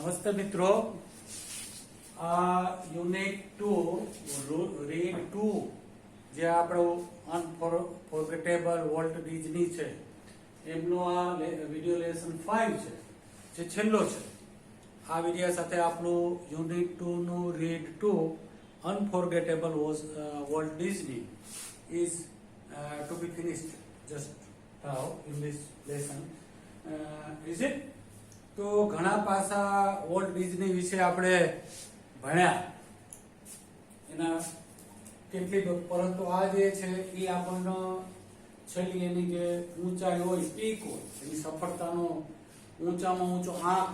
નમસ્તે મિત્રો, આ યુનિટ 2 રીડ 2 જે આપણો અનફોરગેટેબલ વોલ્ટ ડિઝની છે એમનો આ વિડિયો લેસન 5 છે જે છેલ્લો છે. આ વિડિયો સાથે આપણું યુનિટ 2 નું read 2 unforgettable Walt Disney is to be finished just now in this lesson. Is it? તો ઘણા પાસા વોલ્ટ ડિઝની વિશે આપણે ભણ્યા એના કેટલી, પરંતુ આ જે છે એ આપણને છેલ્લી એની જે ઊંચાઈ હોય, પીક હોય, એની સફળતાનો ઊંચામાં ઊંચો આંક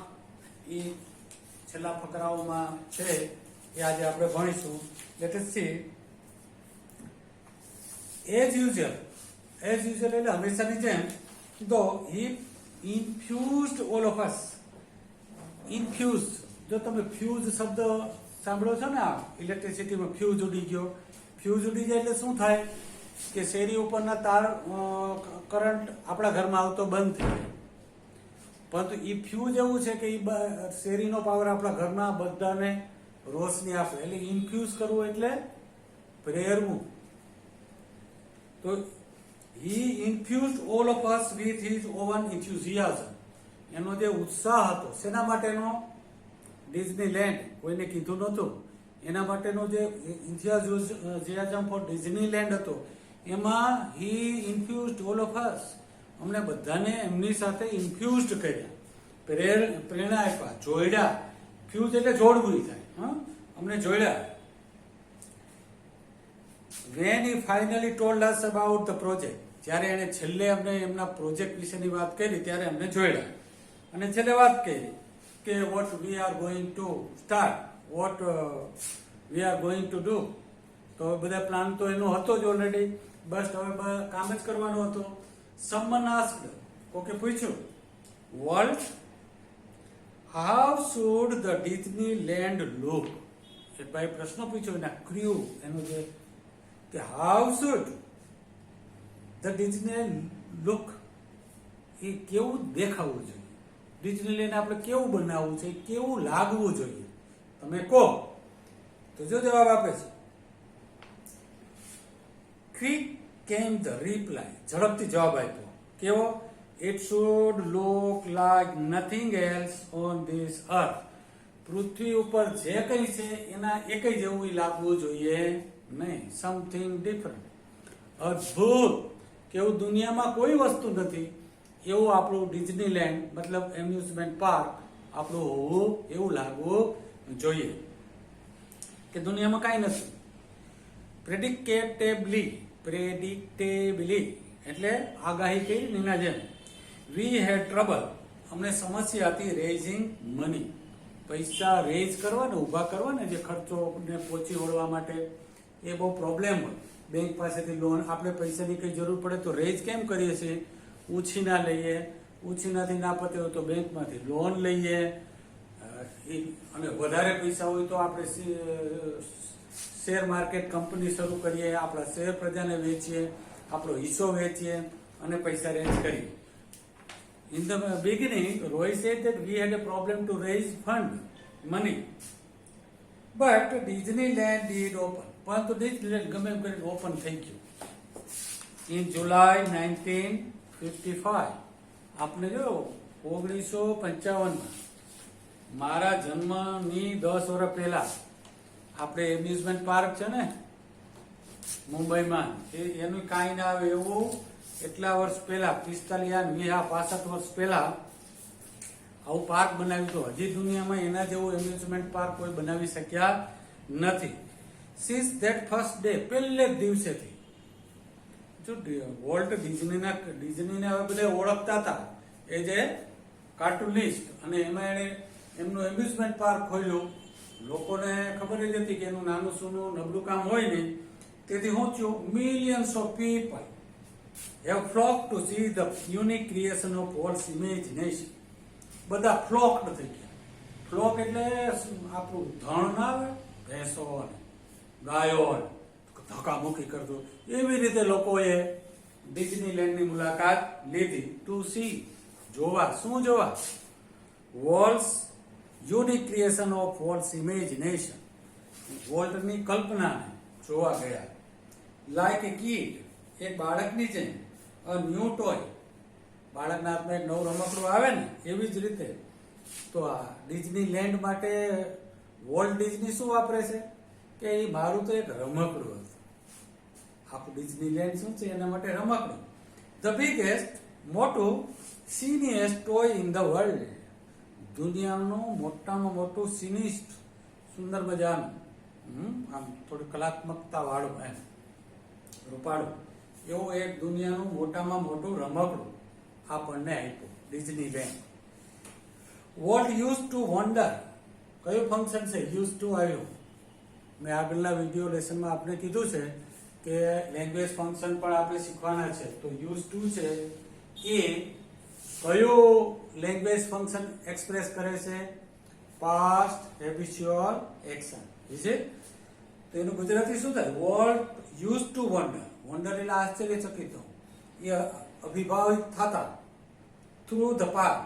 એ છેલ્લા ફકરાઓમાં છે એ આજે આપણે ભણીશું. Let us see. As usual એટલે હંમેશાની જેમ, તો he infused all of us. infused, જો તમે ફ્યુઝ શબ્દ સાંભળો છો ને, આ ઇલેક્ટ્રિસિટીમાં ફ્યુઝ ઉડી ગયો, ફ્યુઝ ઉડી જાય એટલે શું થાય કે શેરી ઉપરના તાર કરંટ આપણા ઘરમાં આવતો બંધ થઈ જાય. પરંતુ એ ફ્યુઝ એવું છે કે એ શેરીનો પાવર આપણા ઘરના બધાને રોશની આપે. એટલે ઇન્ફ્યુઝ કરવું એટલે પ્રેરવું. તો he infused all of us with his own enthusiasm. એનો જે ઉત્સાહ હતો, શેના માટેનો? ડિઝનીલેન્ડ. કોઈને કીધું નહોતું. એના માટેનો જે enthusiasm for ડિઝનીલેન્ડ હતો, એમાં he infused all of us. અમને બધાને એમની સાથે ઇન્ફ્યુઝડ કર્યા, પ્રેરણા આપ્યા, જોડ્યા. ફ્યુઝ એટલે જોડવું થાય. અમને જોડ્યા. When he finally told us about the project, જ્યારે એને છેલ્લે અમને એમના પ્રોજેક્ટ વિશેની વાત કરી ત્યારે અમને જોડ્યા અને છેલ્લે વાત કરી કે what we are going to start, what we are going to do. તો બધા પ્લાન તો એનો હતો જ ઓલરેડી, બસ હવે કામ જ કરવાનો હતો. someone asked, કોકે પૂછ્યું, Walt, how should the Disneyland look? એ ભાઈ પ્રશ્ન પૂછ્યો એના ક્રૂ, એનું જે કે how should the Disneyland look, એ કેવું દેખાવું જોઈએ, ડિઝનીલેન્ડ આપણે કેવું બનાવવું છે, કેવું લાગવું જોઈએ, તમે કહો. તો જો જવાબ આપે છે, quick came the reply, ઝડપથી જવાબ આપ્યો. કેવો? It should look like nothing else on this earth. પૃથ્વી ઉપર જે કંઈ છે એના એકઈ જેવું લાગવું જોઈએ નહીં. સમથિંગ ડિફરન્ટ, અદ્ભુત, કે એવું દુનિયામાં કોઈ વસ્તુ નથી એવું આપણું ડિઝનીલેન્ડ મતલબ એમ્યુઝમેન્ટ પાર્ક આપણું હોવું, એવું લાગવું જોઈએ કે દુનિયામાં કાંઈ નથી. પ્રેડિક્ટેબલી એટલે આગાહી કરી એના જેમ. વી હેડ ટ્રબલ, અમને સમસ્યા હતી રેઝિંગ મની, પૈસા રેઝ કરવા ને ઊભા કરવા ને જે ખર્ચોને પહોંચી વળવા માટે એ બહુ પ્રોબ્લેમ હોય. બેંક પાસેથી લોન, આપણે પૈસાની કઈ જરૂર પડે તો રેઝ કેમ કરીએ છીએ? ઉછીના લઈએ, ઉછીનાથી ના પતે હોય તો બેંકમાંથી લોન લઈએ, અને વધારે પૈસા હોય તો આપણે શેર માર્કેટ કંપની શરૂ કરીએ, આપણા શેર પ્રજાને વેચીએ, આપણો હિસ્સો વેચીએ અને પૈસા રેઝ કરીએ. In the beginning, Roy said that we had a problem to raise money, but Disneyland did open. પરંતુ ડિઝનીલેન્ડ ગમે એમ કરીને ઓપન થઈ ગયું. ઇન જુલાઈ 1955, આપણે જો 1955માં મારા જન્મની 10 વર્ષ પહેલા આપણે એમ્યુઝમેન્ટ પાર્ક છે ને મુંબઈમાં, એનું કાંઈ ના આવે એવું એટલા વર્ષ પહેલા 65 વર્ષ પહેલા આવું પાર્ક બનાવ્યું હતું. હજી દુનિયામાં એના જેવું એમ્યુઝમેન્ટ પાર્ક કોઈ બનાવી શક્યા નથી. Since that first day, પહેલે દિવસેથી જો વોલ્ટ ડિઝનીને હવે બધા ઓળખતા હતા એ જે કાર્ટૂનિસ્ટ, અને એમાં એણે એમનું એમ્યુઝમેન્ટ પાર્ક ખોલ્યું. લોકોને ખબર જ હતી કે એનું નાનું સૂનું નબળું કામ હોય ને, તેથી શું થયું? millions of people have flocked to see the unique creation of Walt's imagination. બધા ફ્લોક્ડ થઈ ગયા. ફ્લોક એટલે આપણું ધણ ના આવે, ભેંસો ગાયો ધક્કામુક્કી કરતું, એવી રીતે લોકોએ ડિઝનીલેન્ડની મુલાકાત લીધી. ટુ સી, જોવા. શું જોવા? વોલ્ટ્સ યુનિક ક્રિએશન ઓફ વોલ્ટ્સ ઇમેજિનેશન, વોલ્ટની કલ્પનાને જોવા ગયા. લાઈક એ કીડ, એક બાળકની જેમ, અ ન્યૂ ટોય, બાળકના હાથમાં એક નવું રમકડું આવે ને એવી જ રીતે. તો આ ડિઝની લેન્ડ માટે વોલ્ટ ડિઝની શું વાપરે છે કે એ મારું તો એક રમકડું હતું. આખું ડિઝની લેન્ડ શું છે એના માટે રમકડું. ધ બિગેસ્ટ, મોટું, સીનીએસ્ટ ટોય ઇન ધ વર્લ્ડ, દુનિયાનું મોટામાં મોટું સિનિસ્ટ, સુંદર મજાનું, આમ થોડી કલાત્મકતા વાળું, એમ રૂપાળું એવું એક દુનિયાનું મોટામાં મોટું રમકડું આપણને આપ્યું Disneyland. What use to wonder, કયું ફંક્શન છે યુઝ ટુ આવ્યું? મેં આગળના વિડીયો લેસનમાં આપણે કીધું છે કે લેંગ્વેજ ફંક્શન પણ આપણે શીખવાના છે. તો યુઝ ટુ છે એ કયું લેંગ્વેજ ફંક્શન એક્સપ્રેસ કરે છે? Past habitual action. છે તો એનું ગુજરાતી શું થાય? What use to wonder. Wonder એટલે આશ્ચર્યચકિત થવું, એ અભિભાવિત થતા થ્રુ ધ પાર્ક,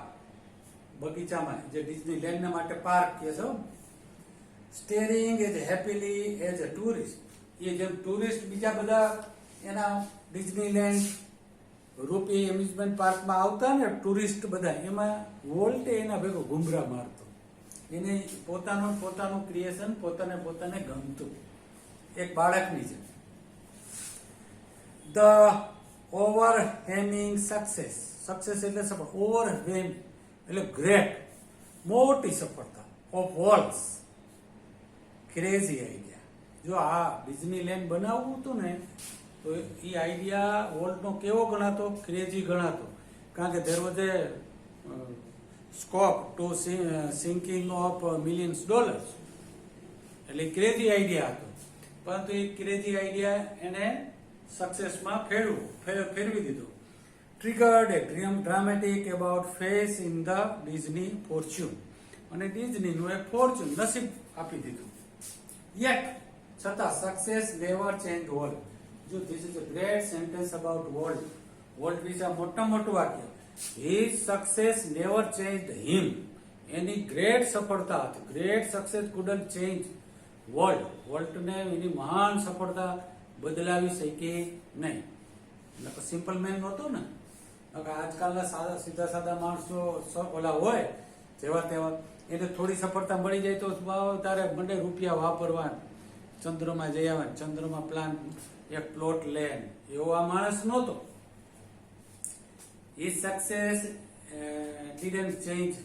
બગીચામાં, જે ડિઝની લેન્ડ માટે પાર્ક કહે છે. Staring as happily as a tourist, એ જેમ ટુરિસ્ટ બીજા બધા એના ડિઝની લેન્ડ રૂપી એમ્યુઝમેન્ટ પાર્કમાં આવતા ને ટુરિસ્ટ બધા, એમાં વોલ્ટે એના ભેગો ઘુંઘરા મારતો. એને પોતાનું ક્રિએશન પોતાને ગમતું, એક બાળકની છે. ધ ઓવરવેમિંગ સક્સેસ, સક્સેસ એટલે સફળ, ઓવરવેમ એટલે ગ્રેટ, મોટી સફળતા, ઓફ વોલ્ટ્સ, ક્રેઝી આઈડિયા. જો આ ડિઝની લેન્ડ બનાવવું હતું ને તો એ આઈડિયા વોલ્ટનો કેવો ગણાતો? ક્રેઝી ગણાતો. કારણ કે there was a scope to sinking of millions dollars, એટલે ક્રેઝી આઈડિયા હતો. પરંતુ એ ક્રેઝી આઈડિયા એને સક્સેસમાં ફેરવી દીધો. Triggered a dramatic about face in the Disney fortune, અને ડિઝનીનું એક ફોર્ચ્યુન નસીબ આપી દીધું. યેટ, છતાં સક્સેસ નેવર ચેન્જ વોલ્ટ. જો this is a great sentence about Walt. Walt વિશે મોટું વાક્ય. His success never changed him. એની ગ્રેટ સફળતા હતી. Great success couldn't change world. વર્લ્ડને એની મહાન સફળતા બદલાવી શકી નહીં. સિમ્પલ મેન નહોતો ને. આજકાલના સીધા સાદા માણસો ઓલા હોય જેવા તેવા, એને થોડી સફળતા મળી જાય તો તારે મંડે રૂપિયા વાપરવા, ચંદ્રમાં જઈ આવવા, ચંદ્રમાં પ્લાન, એક પ્લોટ લેન્ડ, એવો આ માણસ નહોતો. His success didn't change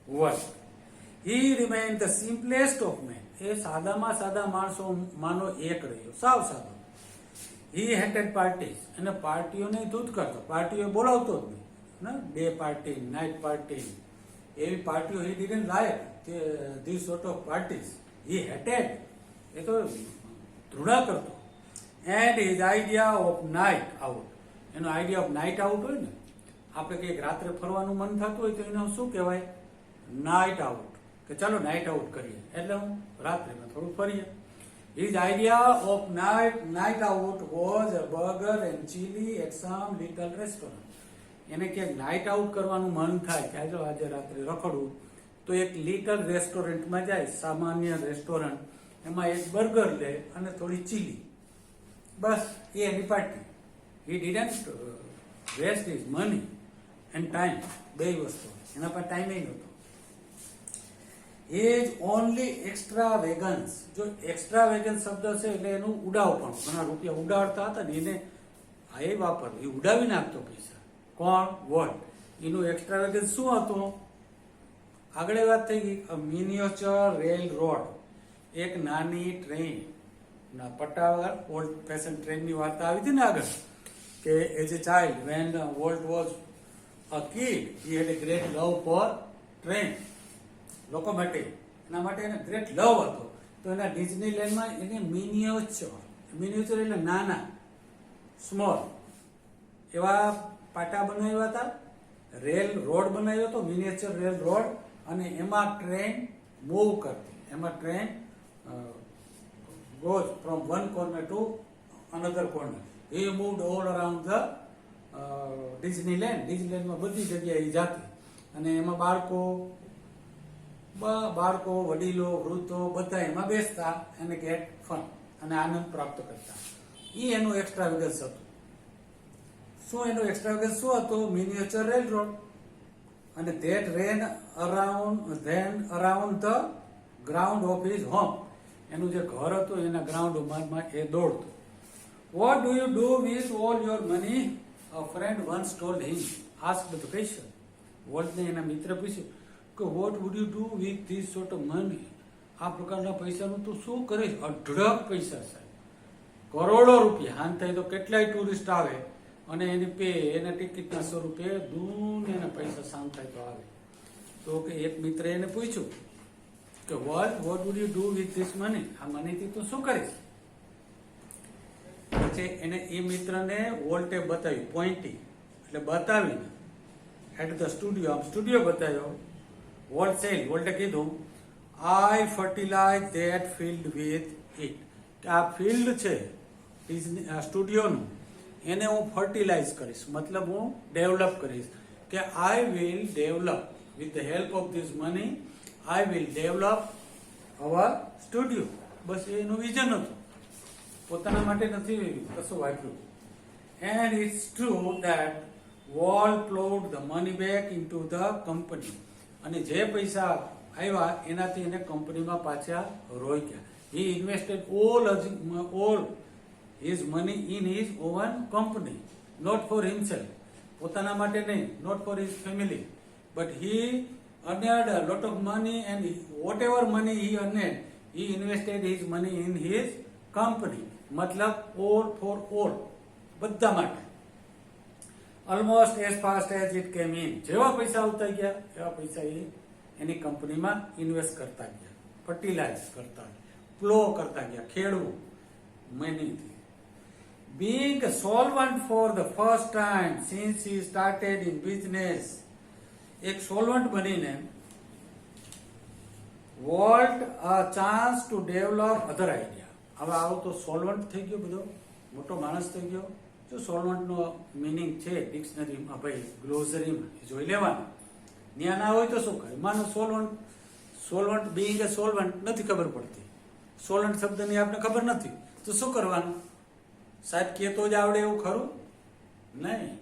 world. He remained the simplest of men. એ સાદામાં સાદા માણસો માનો એક રહ્યો, સાવ સાદો. He hated parties, અને પાર્ટીઓને દૂધ કરતો, પાર્ટીઓ બોલાવતો જ નહીં. ડે પાર્ટી, નાઇટ પાર્ટી, એવી પાર્ટીઓ he didn't like these sort of parties. He hated, એ તો ધૃણા કરતો. And his idea of night out, એનો આઈડિયા ઓફ નાઇટ આઉટ હોય ને, આપણે કંઈક રાત્રે ફરવાનું મન થતું હોય તો એનું શું કહેવાય? Night out. કે ચાલો નાઇટ આઉટ કરીએ, એટલે હું રાત્રેમાં થોડું ફરીએ. His idea of night out was a burger and chili at some little restaurant. એને ક્યાંક નાઇટ આઉટ કરવાનું મન થાય કે આજે રાત્રે રખડવું, તો એક લિટલ રેસ્ટોરન્ટમાં જાય, સામાન્ય રેસ્ટોરન્ટ, એમાં એક બર્ગર લે અને થોડી ચીલી, બસ એ એની party. He didn't waste his money and time, બે વસ્તુ. એના પર ટાઈમ નહોતો. એજ ઓનલી એક્સ્ટ્રા વેગન્સ. જો એક્સ્ટ્રા વેગન શબ્દ છે એટલે એનું ઉડાવપણ, ઘણા રૂપિયા ઉડાડતા હતા ને એને એ વાપર, એ ઉડાવી નાખતો પૈસા. કોણ? વોલ્ટ. એનું એક્સ્ટ્રા વેગન શું હતું? આગળ વાત થઈ ગઈ. મિનિએચર રેલ રોડ, એક નાની ટ્રેન, પટ્ટા ઓલ્ડ ફેશન ટ્રેનની વાર્તા આવી હતી ને આગળ, કે as a child when Walt was a kid, he had a great love for train, locomotive. એના માટે એને ગ્રેટ લવ હતો. તો એના ડિઝનીલેન્ડમાં એને મિનિએચર એટલે નાના, સ્મોલ એવા પાટા બનાવ્યા હતા, રેલ રોડ બનાવ્યો હતો, મિનિએચર રેલ રોડ, અને એમાં ટ્રેન મૂવ કરતી. એમાં train goes from one corner to another corner. He moved all around the Disneyland. ડિઝનીલેન્ડમાં બધી જગ્યાએ જાતી, અને એમાં બાળકો બાળકો, વડીલો, વૃદ્ધો બધા એમાં બેસતા અને ગેટ ફન અને આનંદ પ્રાપ્ત કરતા. એ એનું એક્સ્ટ્રાવેગન્સ હતું. શું એનું એક્સ્ટ્રાવેગન્સ શું હતું? Miniature railroad. અને that ran around the ground of his home. એનું જે ઘર હતું એના ગ્રાઉન્ડમાં એ દોડતું. What do you do with all your money? A friend once told him. Asked the question. વોલ્ટને એના મિત્ર પૂછ્યું કે what would you do with this sort of money? આ પ્રકારના પૈસાનું તું શું કરીશ? અઢળક પૈસા સાહેબ, કરોડો રૂપિયા. હાન થાય તો કેટલાય ટુરિસ્ટ આવે અને એની એના ટિકિટના સ્વરૂપે દુનિયાના પૈસા સામ થાય તો આવે. તો કે એક મિત્ર એને પૂછ્યું કે what would you do with this money? આ મનીથી તું શું કરીશ? પછી એને એ મિત્રને વોલ્ટે બતાવ્યું, પોઈન્ટી એટલે બતાવીને એટ ધ સ્ટુડિયો, આમ સ્ટુડિયો બતાવ્યો. વોલ્ટે કીધું I fertilize that field with it. કે આ ફિલ્ડ છે સ્ટુડિયોનું, એને હું ફર્ટિલાઇઝ કરીશ, મતલબ હું ડેવલપ કરીશ. કે I will develop with the help of this money, I will develop our studio. બસ એનું વિઝન હતું, પોતાના માટે નથી કશું વાપર્યું. And it's true that Walt ploughed the money back into the company. અને જે પૈસા આવ્યા એનાથી એને કંપનીમાં પાછા રોક્યા. He invested all his money in his own company, not for himself. પોતાના માટે નહીં, not for his family, but he earned a lot of money, and whatever money he earned, he invested his money in his company. મતલબ all for all, બધા માટે. Almost as fast as it came in. જેવા પૈસા આવતા ગયા એવા પૈસા એની કંપનીમાં ઇન્વેસ્ટ કરતા ગયા, ફર્ટિલાઇઝ કરતા, પ્લો કરતા ગયા, ખેડવું મનીથી. Being a solvent for the first time since he started in business, એક solvent બનીને Walt a chance to develop other idea. હવે આવો તો solvent થઈ ગયો, બધો મોટો માણસ થઈ ગયો. જો solvent નો મીનિંગ છે ડિક્શનરીમાં, ભાઈ ગ્લોસરીમાં જોઈ લેવાનું. ત્યાં ના હોય તો શું કરે? માનો solvent being a solvent નથી ખબર પડતી, solvent શબ્દની આપણે ખબર નથી, તો શું કરવાનું? સાહેબ કેતો જ આવડે એવું ખરું? નહીં.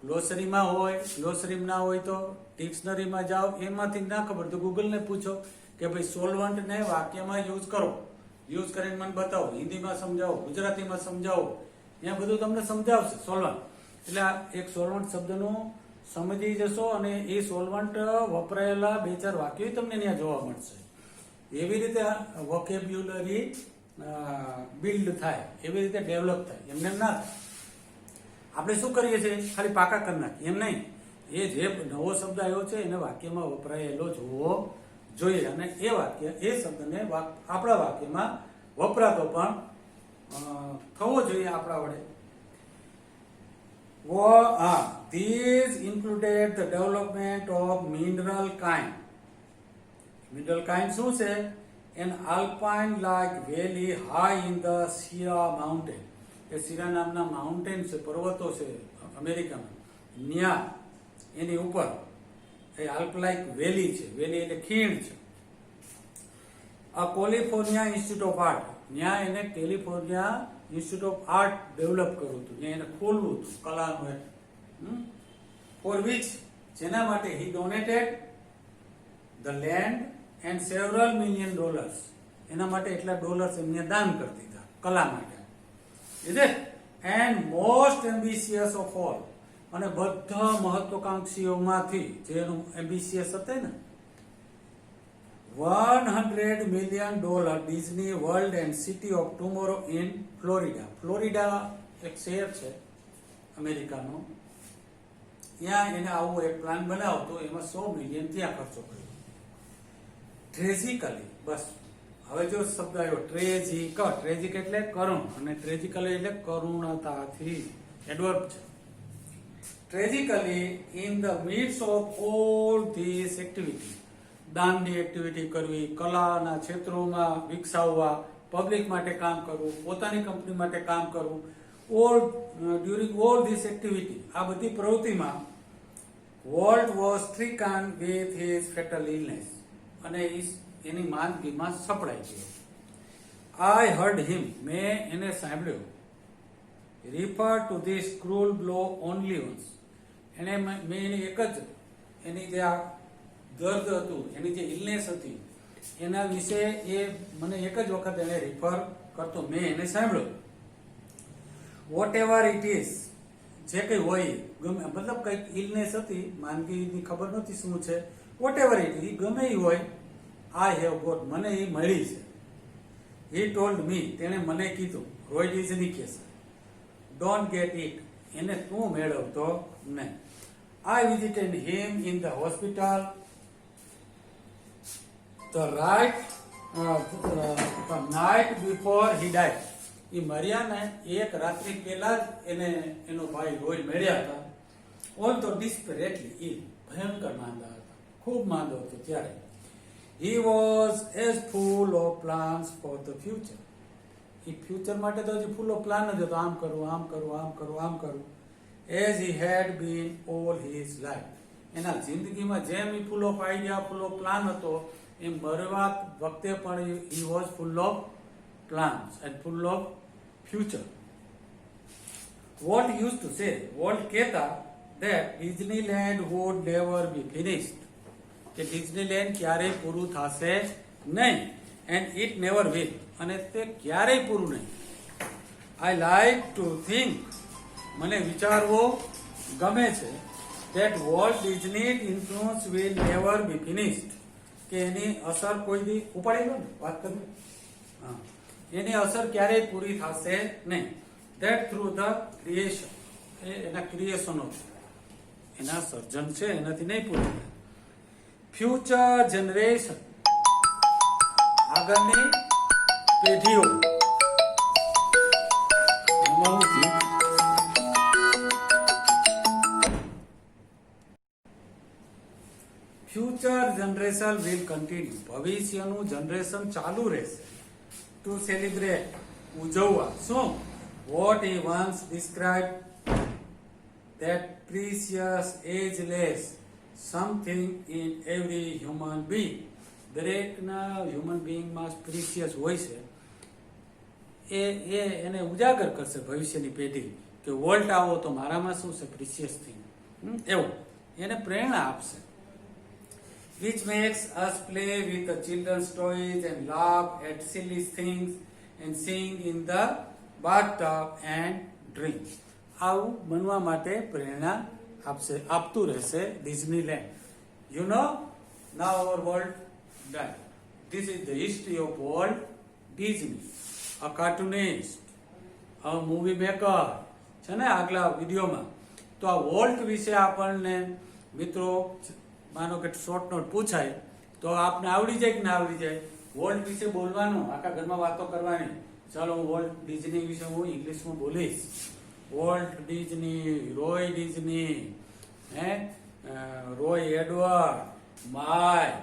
ગ્લોસરીમાં હોય, ગ્લોસરીમાં ના હોય તો ડિક્શનરીમાં જાઓ, એમાંથી ના ખબર તો ગૂગલને પૂછો કે ભાઈ સોલ્વન્ટને વાક્યમાં યુઝ કરો, યુઝ કરીને મને બતાવો, હિન્દીમાં સમજાવો, ગુજરાતીમાં સમજાવો, ત્યાં બધું તમને સમજાવશે સોલ્વન્ટ. એટલે આ એક સોલ્વન્ટ શબ્દનું સમજી જશો અને એ સોલ્વન્ટ વપરાયેલા 2-4 વાક્યો તમને ત્યાં જોવા મળશે. એવી રીતે વોકેબ્યુલરી બિલ્ડ થાય, એવી રીતે ડેવલપ થાય, એમને ના થાય. આપણે શું કરીએ છીએ? ખાલી પાકા કરી નાખીએ, એમ નહીં. એ જે નવો શબ્દ આવ્યો છે એને વાક્યમાં વપરાયેલો જોવો જોઈએ, અને એ વાક્ય, એ શબ્દને આપણા વાક્યમાં વપરાતો પણ થવો જોઈએ આપણા વડે. These included the development of mineral kind. Mineral kind શું છે? An alpine-like valley high in the Sierra mountain. એ સિરા નામના માઉન્ટેન છે, પર્વતો છે અમેરિકામાં, ત્યાં એની ઉપર એ આલ્પ-લાઇક વેલી છે. વેલી એટલે ખીણ છે. આ કેલિફોર્નિયા ઇન્સ્ટિટ્યૂટ ઓફ આર્ટ, ત્યાં એને California institute of art develop કર્યું હતું, ત્યાં એને ખોલવું હતું કલાનું. ફોર વિચ, જેના માટે he donated the land and several $million. એના માટે એટલા ડોલર્સ એમને દાન કરી દીધા કલા માટે. Is it? And most ambitious of all, અને બધા મહત્વકાંક્ષીઓમાંથી જેનું એમ્બિશિયસ હતા ને, $100 million Disney world and city of tomorrow in Florida. Florida એક શહેર છે અમેરિકાનો, ત્યાં એને આવો એક પ્લાન બનાવતો, એમાં $100 million ત્યાં ખર્ચો કર્યો. ટ્રેજિકલી, બસ હવે જો શબ્દ આવ્યો ટ્રેજિક એટલે કરુણ, અને ટ્રેજિકલી એટલે કરુણતાથી, એડવર્બ છે. Tragically in the midst of all this activity, દાનની એક્ટિવિટી કરવી, કલાના ક્ષેત્રોમાં વિકસાવવા, પબ્લિક માટે કામ કરવું, પોતાની કંપની માટે કામ કરવું, ડ્યુરિંગ ઓલ ધીસ એક્ટિવિટી, આ બધી પ્રવૃત્તિમાં Walt was stricken with his fatal illness. અને એની માંદગીમાં સપડાઈ ગયો. આઈ હર્ડ હિમ, મેં એને સાંભળ્યો. refer to this cruel blow only once. મેં એની એક જ એની જે આ દર્દ હતું, એની જે ઇલનેસ હતી, એના વિશે એ મને એક જ વખત એને રિફર કરતો મેં એને સાંભળ્યો. વોટ એવર ઇટ ઇઝ, જે કંઈ હોય, ગમે, મતલબ કંઈક ઇલનેસ હતી, માંદગીની ખબર નહોતી શું છે. વોટ એવર ઇટ ઇઝ, ગમે એ હોય, આઈ હેવ ગોટ, મને એ મળી છે. હી ટોલ્ડ મી, તેણે મને કીધું. રોય ડિઝની કેસે ડોન્ટ ગેટ ઇટ, એને તું મેળવતો નહીં. I visited him in the hospital the night before he died. એ મર્યા ને એક રાત્રિ પહેલા જ એનો ભાઈ રોય મળ્યા હતા. ઓલ તો ડિસ્પરેટલી ઇલ, ભયંકર માંદા હતા, ખૂબ માંદો હતો ત્યારે. he was as full of plans for the future. A future માટે તો હજી ફૂલ ઓફ પ્લાન જ હતો, આમ કરું, આમ કરું, આમ કરું, આમ કરું. as he had been all his life. એના જિંદગીમાં જેમ એ full of idea, full of plan હતો, એમ મરવા વખતે પણ he was full of plans and full of future. Walt used to say, Walt કહેતા that Disneyland would never be finished, કે ડિઝનીલેન્ડ ક્યારેય પૂરું થશે નહીં, and it never will, અને તે ક્યારેય પૂરું નહીં. I like to think, મને વિચારવો ગમે છે, that Walt Disney's influence will never be finished, કે એની અસર કોઈ દી ઉપાડી લો ને વાત કરી, હા, એની અસર ક્યારેય પૂરી થશે નહીં. That through the creation, એના ક્રિએશનો છે, એના સર્જન છે, એનાથી નહીં પૂરી થાય. ફ્યુચર જનરેશન, આગળની પેઢીઓ, ફ્યુચર જનરેશન વિલ કન્ટિન્યુ, ભવિષ્યનું જનરેશન ચાલુ રહેશે. ટુ સેલિબ્રેટ, ઉજવવા. શું? What he once describe that precious, ageless something in every human being. દરેકના હ્યુમન બીઇંગમાં પ્રિસિયસ હોય છે. એને ઉજાગર કરશે ભવિષ્યની પેઢી કે વોલ્ટ આવો તો મારામાં શું છે પ્રિસિયસ થિંગ, એવું એને પ્રેરણા આપશે. which makes us play with the children's toys and laugh at silly things and sing in the bathtub and drink. આવું બનવા માટે પ્રેરણા આપતું રહેશે Disneyland. You know, now our world died. This is the history of Walt Disney, a cartoonist, a movie maker. છે ને આગલા વિડીયોમાં. તો આ વોલ્ટ વિશે આપણને મિત્રો માનો કે શોર્ટ નોટ પૂછાય તો આપને આવડી જાય કે ના આવડી જાય? વોલ્ટ વિશે બોલવાનું, આખા ઘરમાં વાતો કરવાની. ચાલો હું વોલ્ટ ડિઝની વિશે હું ઇંગ્લિશમાં બોલીશ. Walt Disney, Roy Disney, Roy Edward, Mike,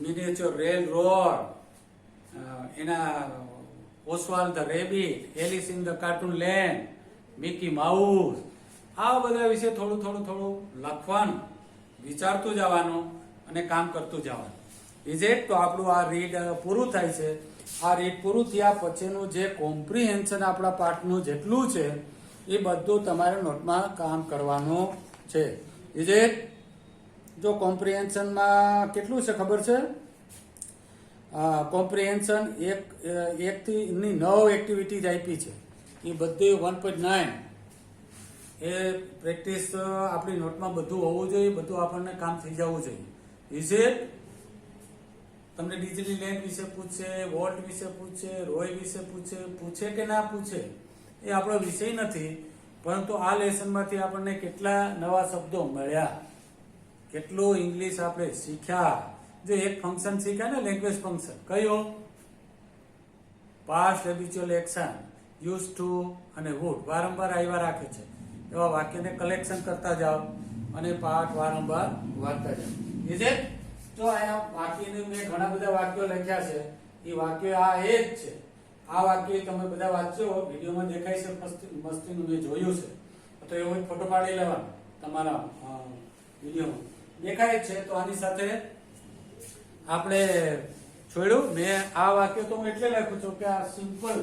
miniature railroad, એના Oswald the rabbit, Alice in the cartoon land, Mickey Mouse, આ બધા વિશે થોડું થોડું થોડું લખવાનું, વિચારતું જવાનું અને કામ કરતું જવાનું. ઇઝેટ તો આપણું આ રીડ પૂરું થાય છે. આ રીડ પૂરું થયા પછીનું જે કોમ્પ્રિહેન્શન આપણા પાઠનું જેટલું છે એ બધું તમારે નોટમાં કામ કરવાનું છે. ઇઝેટ જો કોમ્પ્રિહેન્શનમાં કેટલું છે ખબર છે? કોમ્પ્રિહેન્શન એકથી 9 એક્ટિવિટીઝ આપી છે. એ બધી 1.9 એ પ્રેક્ટિસ આપણી નોટમાં બધું હોવું જોઈએ, બધું આપણને કામ થઈ જવું જોઈએ. ઇઝેટ તમને ડિઝનીલેન્ડ વિશે પૂછે, વોલ્ટ વિશે પૂછે, રોય વિશે પૂછે કે ના પૂછે એ આપણો વિષય નથી, પરંતુ આ લેસનમાંથી આપણને કેટલા નવા શબ્દો મળ્યા, કેટલું ઇંગ્લિશ આપણે શીખ્યા. જો એક ફંક્શન શીખ્યા ને, લેંગ્વેજ ફંક્શન કયો? Past habitual action, use to અને વુડ વારંવાર આવ્યા રાખે છે. એવા વાક્યને કલેક્શન કરતા જાઓ અને પાઠ વારંવાર વાંચતા જાઓ. Is it? જો અહીંયા વાક્યને મેં ઘણા બધા વાક્યો લખ્યા છે. એ વાક્યો આ એ જ છે. આ વાક્ય તમે બધા વાંચો, વિડીયોમાં દેખાય છે, મસ્તીનું મેં જોયું છે. તો એવો ફોટો પાડી લેવાનો તમારા વિડીયોમાં દેખાય છે. તો આની સાથે આપણે છોડ્યું. મેં આ વાક્ય તો હું એટલે લખ્યું છું કે આ સિમ્પલ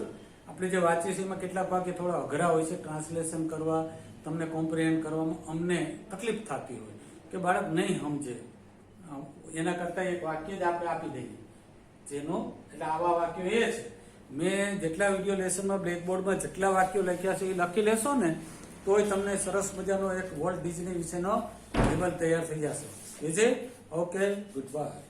આપણે જે વાંચીએ છીએ એમાં કેટલાક વાક્ય થોડા અઘરા હોય છે ટ્રાન્સલેશન કરવા, તમને કોમ્પ્રિહેન્ડ કરવામાં અમને તકલીફ થતી હોય કે બાળક નહીં સમજે, એના કરતાં એક વાક્ય જ આપણે આપી દઈએ જેનો, એટલે આવા વાક્યો એ છે. મેં જેટલા વિડીયો લેસનમાં બ્લેકબોર્ડમાં જેટલા વાક્યો લખ્યા છે એ લખી લેશો ને તોય તમને સરસ મજાનો એક વોલ્ટ ડિઝની વિશેનો લેવલ તૈયાર થઈ જશે. વિજય, ઓકે, ગુડ બાય.